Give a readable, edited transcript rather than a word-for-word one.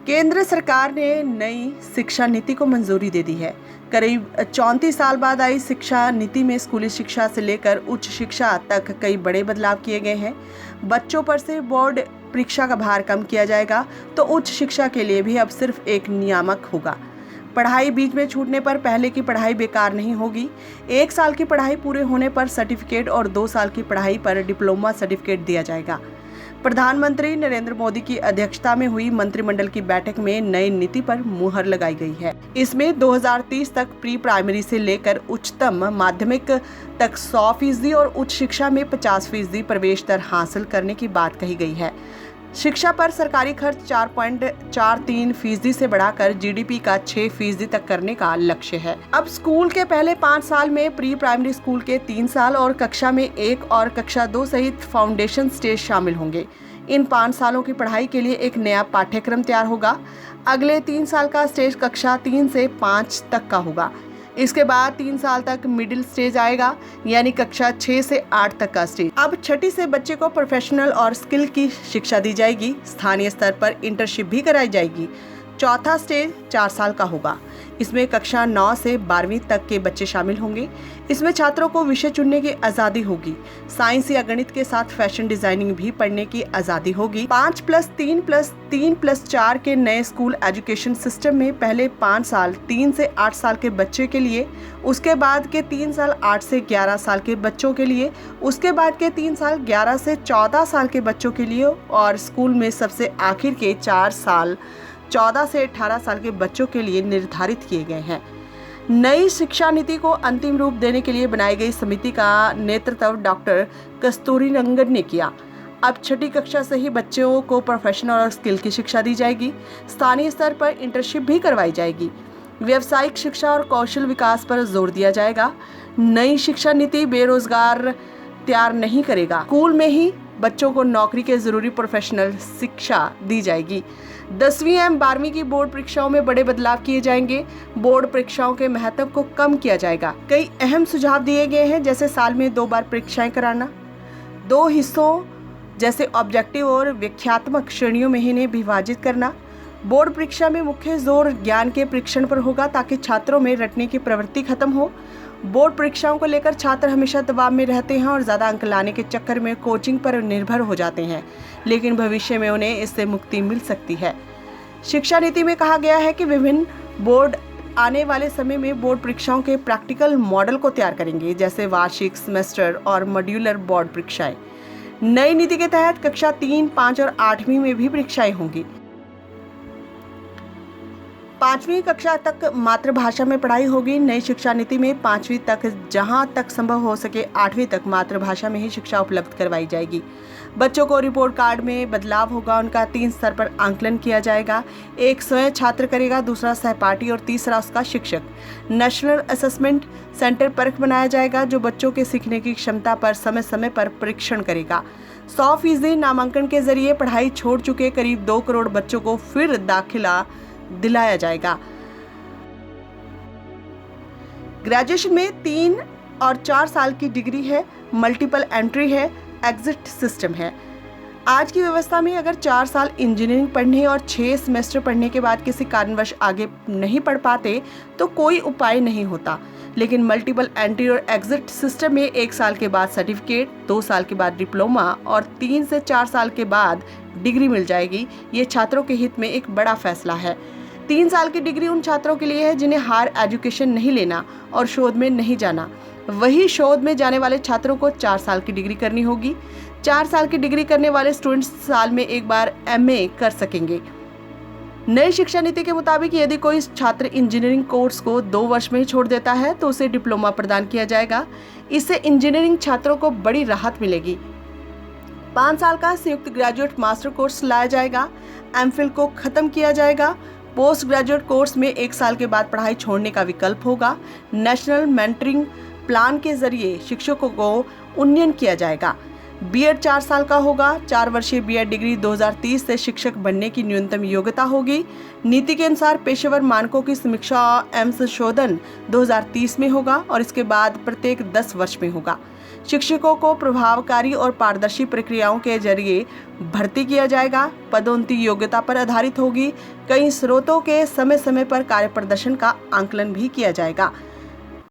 केंद्र सरकार ने नई शिक्षा नीति को मंजूरी दे दी है। करीब 34 साल बाद आई शिक्षा नीति में स्कूली शिक्षा से लेकर उच्च शिक्षा तक कई बड़े बदलाव किए गए हैं। बच्चों पर से बोर्ड परीक्षा का भार कम किया जाएगा, तो उच्च शिक्षा के लिए भी अब सिर्फ एक नियामक होगा। पढ़ाई बीच में छूटने पर पहले की पढ़ाई बेकार नहीं होगी। 1 साल की पढ़ाई पूरे होने पर सर्टिफिकेट और 2 साल की पढ़ाई पर डिप्लोमा सर्टिफिकेट दिया जाएगा। प्रधानमंत्री नरेंद्र मोदी की अध्यक्षता में हुई मंत्रिमंडल की बैठक में नई नीति पर मुहर लगाई गई है। इसमें 2030 तक प्री प्राइमरी से लेकर उच्चतम माध्यमिक तक 100% और उच्च शिक्षा में 50% प्रवेश दर हासिल करने की बात कही गई है। शिक्षा पर सरकारी खर्च 4.43% से बढ़ाकर जीडीपी का 6% तक करने का लक्ष्य है। अब स्कूल के पहले 5 साल में प्री प्राइमरी स्कूल के 3 साल और कक्षा में 1 और कक्षा 2 सहित फाउंडेशन स्टेज शामिल होंगे। इन 5 सालों की पढ़ाई के लिए एक नया पाठ्यक्रम तैयार होगा। अगले 3 साल का स्टेज कक्षा 3 से 5 तक का होगा। इसके बाद 3 साल तक मिडिल स्टेज आएगा, यानी कक्षा 6 से 8 तक का स्टेज। अब छठी से बच्चे को प्रोफेशनल और स्किल की शिक्षा दी जाएगी। स्थानीय स्तर पर इंटर्नशिप भी कराई जाएगी। चौथा स्टेज 4 साल का होगा। इसमें कक्षा 9 से 12वीं तक के बच्चे शामिल होंगे। इसमें छात्रों को विषय चुनने की आज़ादी होगी। साइंस या गणित के साथ फैशन डिजाइनिंग भी पढ़ने की आज़ादी होगी। 5+3+3+4 के नए स्कूल एजुकेशन सिस्टम में पहले 5 साल 3 से 8 साल के बच्चे के लिए, उसके बाद के 3 साल 8 से 11 साल के बच्चों के लिए, उसके बाद के 3 साल 11 से 14 साल के बच्चों के लिए और स्कूल में सबसे आखिर के 4 साल 14 से 18 साल के बच्चों के लिए निर्धारित किए गए हैं। नई शिक्षा नीति को अंतिम रूप देने के लिए बनाई गई समिति का नेतृत्व डॉक्टर कस्तूरीरंगन ने किया। अब छठी कक्षा से ही बच्चों को प्रोफेशनल और स्किल की शिक्षा दी जाएगी। स्थानीय स्तर पर इंटर्नशिप भी करवाई जाएगी। व्यावसायिक शिक्षा और कौशल विकास पर जोर दिया जाएगा। नई शिक्षा नीति बेरोजगार तैयार नहीं करेगा। स्कूल में ही बच्चों को नौकरी के जरूरी प्रोफेशनल शिक्षा दी जाएगी। 10वीं एवं 12वीं की बोर्ड परीक्षाओं में बड़े बदलाव किए जाएंगे। बोर्ड परीक्षाओं के महत्व को कम किया जाएगा। कई अहम सुझाव दिए गए हैं, जैसे साल में 2 बार परीक्षाएं कराना, 2 हिस्सों जैसे ऑब्जेक्टिव और व्याख्यात्मक श्रेणियों में इन्हें विभाजित करना। बोर्ड परीक्षा में मुख्य जोर ज्ञान के परीक्षण पर होगा, ताकि छात्रों में रटने की प्रवृत्ति खत्म हो। बोर्ड परीक्षाओं को लेकर छात्र हमेशा दबाव में रहते हैं और ज़्यादा अंक लाने के चक्कर में कोचिंग पर निर्भर हो जाते हैं, लेकिन भविष्य में उन्हें इससे मुक्ति मिल सकती है। शिक्षा नीति में कहा गया है कि विभिन्न बोर्ड आने वाले समय में बोर्ड परीक्षाओं के प्रैक्टिकल मॉडल को तैयार करेंगे, जैसे वार्षिक, सेमेस्टर और मॉड्यूलर बोर्ड परीक्षाएं। नई नीति के तहत कक्षा 3, 5 और 8वीं में भी परीक्षाएं होंगी। 5वीं कक्षा तक मातृभाषा में पढ़ाई होगी। नई शिक्षा नीति में 5वीं तक, जहां तक संभव हो सके 8वीं तक मातृभाषा में ही शिक्षा उपलब्ध करवाई जाएगी। बच्चों को रिपोर्ट कार्ड में बदलाव होगा। उनका 3 स्तर पर आंकलन किया जाएगा। एक स्वयं छात्र करेगा, दूसरा सहपाठी और तीसरा उसका शिक्षक। नेशनल असेसमेंट सेंटर परख बनाया जाएगा, जो बच्चों के सीखने की क्षमता पर समय समय पर परीक्षण करेगा। 100% नामांकन के जरिए पढ़ाई छोड़ चुके करीब 2 करोड़ बच्चों को फिर दाखिला दिलाया जाएगा। ग्रेजुएशन में 3 और 4 साल की डिग्री है। मल्टीपल एंट्री है। एग्जिट सिस्टम है। आज की व्यवस्था में अगर 4 साल इंजीनियरिंग पढ़ने और 6 सेमेस्टर पढ़ने के बाद किसी कारणवश आगे नहीं पढ़ पाते तो कोई उपाय नहीं होता, लेकिन मल्टीपल एंट्री और एग्जिट सिस्टम में 1 साल के बाद सर्टिफिकेट, 2 साल के बाद डिप्लोमा और 3 से 4 साल के बाद डिग्री मिल जाएगी। ये छात्रों के हित में एक बड़ा फैसला है। 3 साल की डिग्री उन छात्रों के लिए है जिन्हें हायर एजुकेशन नहीं लेना और शोध में नहीं जाना। वही शोध में जाने वाले छात्रों को 4 साल की डिग्री करनी होगी। 4 साल की डिग्री करने वाले स्टूडेंट्स साल में 1 बार MA कर सकेंगे। नई शिक्षा नीति के मुताबिक यदि कोई छात्र इंजीनियरिंग कोर्स को 2 वर्ष में ही छोड़ देता है तो उसे डिप्लोमा प्रदान किया जाएगा। इससे इंजीनियरिंग छात्रों को बड़ी राहत मिलेगी। 5 साल का संयुक्त ग्रेजुएट मास्टर कोर्स लाया जाएगा। MPhil को खत्म किया जाएगा। पोस्ट ग्रेजुएट कोर्स में 1 साल के बाद पढ़ाई छोड़ने का विकल्प होगा। नेशनल मेंटरिंग प्लान के जरिए शिक्षकों को उन्नयन किया जाएगा। बीएड 4 साल का होगा। 4 वर्षीय बीएड डिग्री 2030 से शिक्षक बनने की न्यूनतम योग्यता होगी। नीति के अनुसार पेशेवर मानकों की समीक्षा एवं संशोधन 2030 में होगा और इसके बाद प्रत्येक 10 वर्ष में होगा। शिक्षकों को प्रभावकारी और पारदर्शी प्रक्रियाओं के जरिए भर्ती किया जाएगा। पदोन्नति योग्यता पर आधारित होगी। कई स्रोतों के समय समय पर कार्य प्रदर्शन का आंकलन भी किया जाएगा।